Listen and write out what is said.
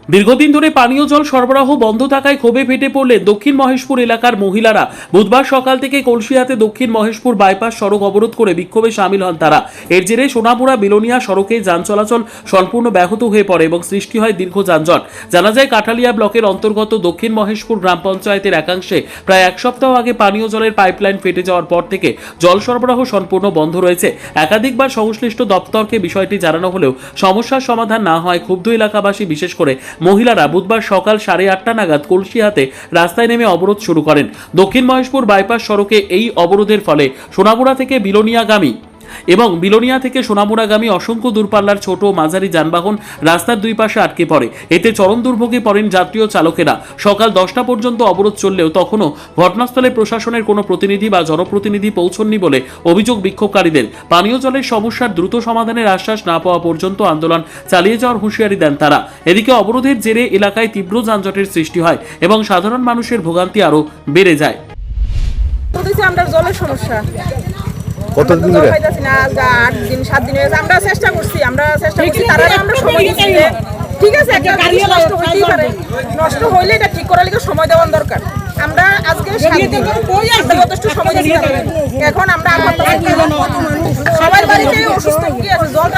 দীর্ঘদিন ধরে পানীয় জল সরবরাহ বন্ধ থাকায় ক্ষোভে ফেটে পড়লে দক্ষিণ মহেশপুর এলাকার মহিলারা বুধবার সকাল থেকে কলসিয়াতে দক্ষিণ মহেশপুর বাইপাস সড়ক অবরোধ করে বিক্ষোভে সামিল হন তারা। এর জেরে সোনামুড়া বিলোনিয়া সড়কে যান চলাচল সম্পূর্ণ ব্যাহত হয়ে পড়ে এবং সৃষ্টি হয় দীর্ঘ যানজট। জানা যায় কাঠালিয়া ব্লকের অন্তর্গত দক্ষিণ মহেশপুর গ্রাম পঞ্চায়েতের একাংশে প্রায় এক সপ্তাহ আগে পানীয় জলের পাইপলাইন ফেটে যাওয়ার পর থেকে জল সরবরাহ সম্পূর্ণ বন্ধ রয়েছে। একাধিকবার সংশ্লিষ্ট দপ্তরকে বিষয়টি জানানো হলেও সমস্যার সমাধান না হয় ক্ষুব্ধ এলাকাবাসী বিশেষ করে মহিলারা বুধবার সকাল 8:30 নাগাদ কলসিয়াতে রাস্তায় নেমে অবরোধ শুরু করেন। দক্ষিণ মহেশপুর বাইপাস সড়কে এই অবরোধের ফলে সোনামুড়া থেকে বিলোনিয়াগামী এবং বিলোনিয়া থেকে সোনামুড়াগামী অসংখ্য দূরপাল্লার ছোট ও মাঝারি যানবাহন রাস্তার দুই পাশে আটকে পড়ে। এতে চরম দুর্ভোগে পড়েন যাত্রী ও চালকেরা। সকাল 10টা পর্যন্ত অবরোধ চললেও তখনও ঘটনাস্থলে প্রশাসনের কোনো প্রতিনিধি বা জনপ্রতিনিধি পৌঁছননি বলে অভিযোগ বিক্ষোভকারীদের। পানীয় জলের সমস্যার দ্রুত সমাধানের আশ্বাস না পাওয়া পর্যন্ত আন্দোলন চালিয়ে যাওয়ার হুঁশিয়ারি দেন তারা। এদিকে অবরোধের জেরে এলাকায় তীব্র যানজটের সৃষ্টি হয় এবং সাধারণ মানুষের ভোগান্তি আরও বেড়ে যায়। আমরা জলের সমস্যা কতদিন ধরে? 8 দিন 7 দিন হয়েছে। আমরা চেষ্টা করছি তারা আমরা সময় দিচ্ছি যে ঠিক আছে একটা গাড়ি নষ্ট হইতেই পারে, নষ্ট হইলে এটা ঠিক করার লিগে সময় দেওয়ার দরকার। আমরা আজকে 7 দিন যথেষ্ট সময় দিচ্ছি। এখন আমরা সবার বাড়িতে অসুস্থ কি আছে জল